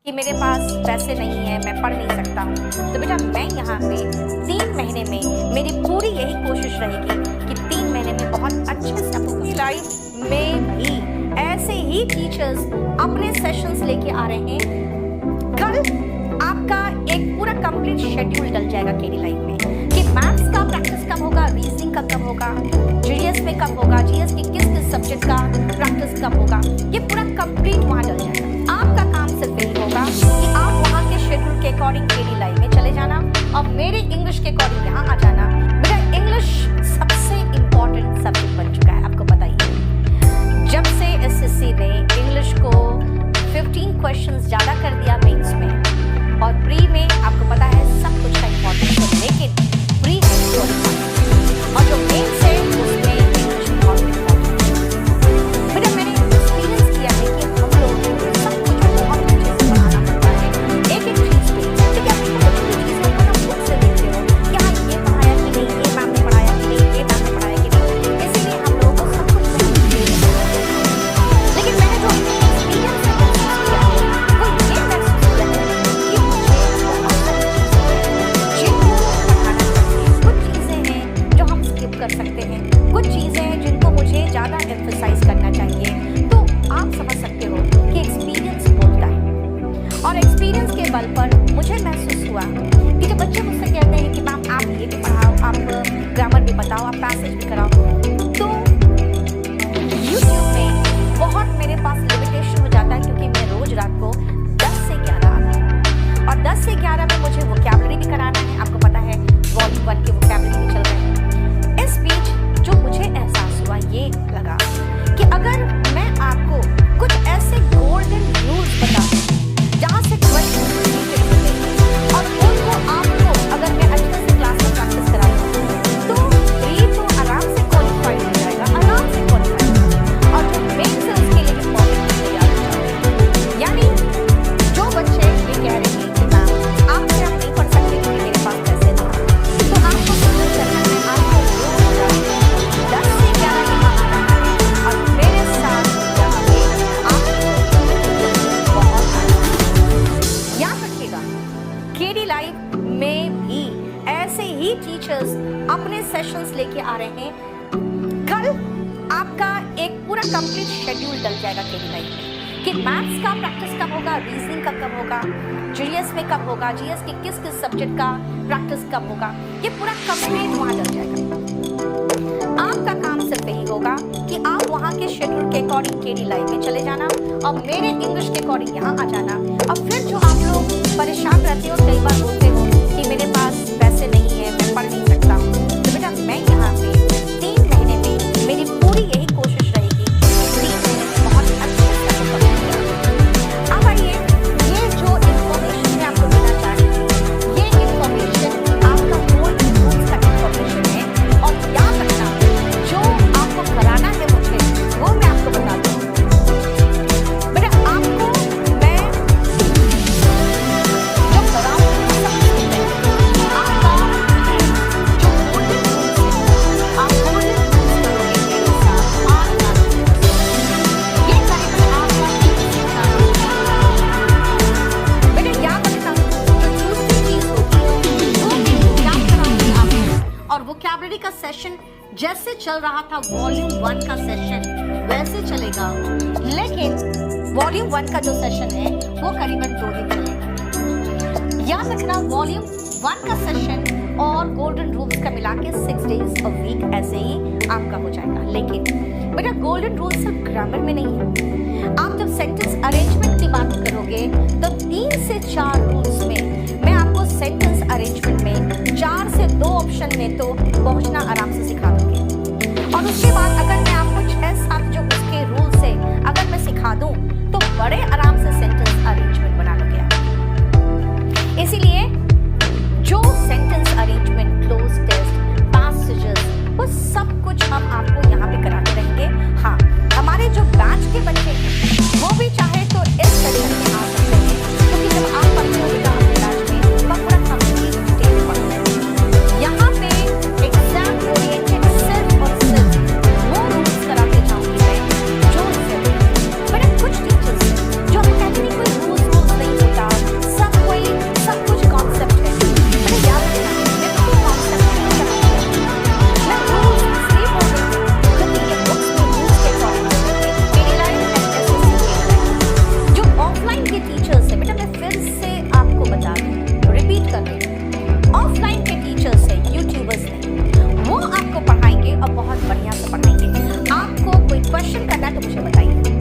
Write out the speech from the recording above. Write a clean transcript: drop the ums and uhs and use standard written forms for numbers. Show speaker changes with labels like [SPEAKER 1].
[SPEAKER 1] कि मेरे पास पैसे नहीं है, मैं पढ़ नहीं सकता हूँ, तो बेटा मैं यहाँ पे 3 महीने में मेरी पूरी यही कोशिश रहेगी कि 3 महीने में बहुत अच्छे से आपको लाइफ में भी ऐसे ही टीचर्स अपने सेशंस लेके आ रहे हैं। कल आपका एक पूरा कंप्लीट शेड्यूल डल जाएगा केडी लाइफ में कि मैथ्स का प्रैक्टिस कब होगा, रीजनिंग का कब होगा, जीएस में कब होगा, जीएस के किस किस सब्जेक्ट का प्रैक्टिस कब होगा, ये पूरा कंप्लीट वहाँ डल जाएगा। आपका काम सिर्फ यही होगा कि आप वहाँ के शेड्यूल के अकॉर्डिंग केडी लाइफ में चले जाना और मेरे इंग्लिश के अकॉर्डिंग यहाँ आ जाना। बेटा इंग्लिश सबसे इम्पोर्टेंट सब्जेक्ट बन चुका है, आपको बताइए। जब से एसएससी ने इंग्लिश को 15 क्वेश्चंस ज़्यादा कर दिया मेंस में और प्री में आपको पता है सब कुछ का इम्पोर्टेंस है, लेकिन प्री और जो मेंस है उसमें इंग्लिश बहुत इम्पोर्टेंट है। बेटा मैंने एक्सपीरियंस किया है कि हम लोग सब कुछ बहुत अच्छे से पढ़ाना पड़ता है, एक एक चीज़ पे। ठीक है, आपको चीज़ को आप खुद से देखते हो कि हाँ ये पढ़ाया कि नहीं, ये मैम ने पढ़ाया कि नहीं, ये मैम ने पढ़ाया कि नहीं, इसीलिए हम लोगों को सब कुछ लेकिन मैंने जो एक्सपीरियंस महसूस किया है वो ये महसूस किया है कि मुझे बहुत सारी चीज़ें जिनको पढ़ाना चाहिए, कुछ चीज़ें हैं जो हम स्किप कर सकते हैं, कुछ चीज़ें हैं जिनको मुझे ज़्यादा एम्फसाइज करना चाहिए। तो आप समझ सकते हो कि एक्सपीरियंस बोलता है और एक्सपीरियंस के बल पर मुझे महसूस हुआ कि जब बच्चे मुझसे कहते हैं कि मैम आप ये भी पढ़ाओ, आप ग्रामर भी बताओ, आप पैसेज भी कराओ, तो यूट्यूब में बहुत मेरे पास लिमिटेशन हो जाता है क्योंकि मैं रोज रात को 10 से 11 आती हूँ और 10 से 11 में मुझे वोकैबुलरी भी कराना है। आपको पता है वॉल्यूम 1 के वोकैबुलरी भी चल रहे हैं। इस बीच जो मुझे एहसास हुआ ये लगा कि अगर मैं आपको कुछ ऐसे गोल्डन रूल्स बता दूं जहाँ से क्वेश्चन और उनको आपको अगर मैं अच्छे से क्लास में प्रैक्टिस कराऊँ तो ये तो आराम से क्वालिफाइड हो जाएगा, आराम से क्वालिफाइड। और जो मेन से उसके लिए इम्पोर्टेंट तैयार हो जाएगा। यानी जो बच्चे ये कह रहे हैं कि मैम आपसे आप नहीं पढ़ सकते क्योंकि मेरे पास पैसे नहीं, तो आपको कोशिश करना है, आपको रोज 10 से 11 यहाँ आना है और मेरे साथ यहाँ पे आप बहुत याद रखिएगा। केडी लाइफ में भी ऐसे ही टीचर्स अपने सेशंस लेके आ रहे हैं। कल आपका एक पूरा कंप्लीट शेड्यूल डल जाएगा केडी लाइफ में कि मैथ्स का प्रैक्टिस कब होगा, रीजनिंग का कब होगा, जीएस में कब होगा, जीएस के किस किस सब्जेक्ट का प्रैक्टिस कब होगा, ये पूरा कंप्लीट वहाँ डल जाएगा। आपका काम सिर्फ यही होगा कि आप वहाँ के शेड्यूल के अकॉर्डिंग केडी लाइफ में चले जाना और मेरे इंग्लिश के अकॉर्डिंग यहाँ आ जाना। और फिर जो आप लोग परेशान रहते हो, कई बार बोलते हो कि मेरे पास पैसे नहीं है, मैं पढ़ नहीं सकता हूँ, तो बेटा मैं यहाँ पे 3 महीने में मेरी पूरी यही कोशिश रहेगी कि 3 महीने में बहुत अच्छे से आपको पढ़ाऊंगा। अब आइए, ये जो इन्फॉर्मेशन मैं आपको देना चाह रही हूँ, ये इन्फॉर्मेशन आपका गोल्डन रूल्स का इन्फॉर्मेशन है और याद रखना जो आपको कराना है मुझे वो मैं आपको बता दूँ। बेटा आपको मैं जो कराऊँ सबसे पहले आपका जो गोल्डन रूल्स है, आप गोल्डन रूल्स करोगे मेरे साथ 8 क्लास। ये करीबन आपका 1 बेटा याद रखना जो दूसरी चीज होगी वो मैं याद कराऊंगी आपको। और वोकैबुलरी का सेशन जैसे चल रहा था वॉल्यूम 1 का सेशन वैसे चलेगा, लेकिन वॉल्यूम 1 का जो सेशन है वो करीबन 2 दिन चलेगा। याद रखना वॉल्यूम 1 का सेशन और गोल्डन रूल्स का मिला के 6 days a week ऐसे ही आपका हो जाएगा। लेकिन बेटा गोल्डन रूल्स सिर्फ ग्रामर में नहीं है। आप जब सेंटेंस अरेंजमेंट की बात करोगे तो 3 से 4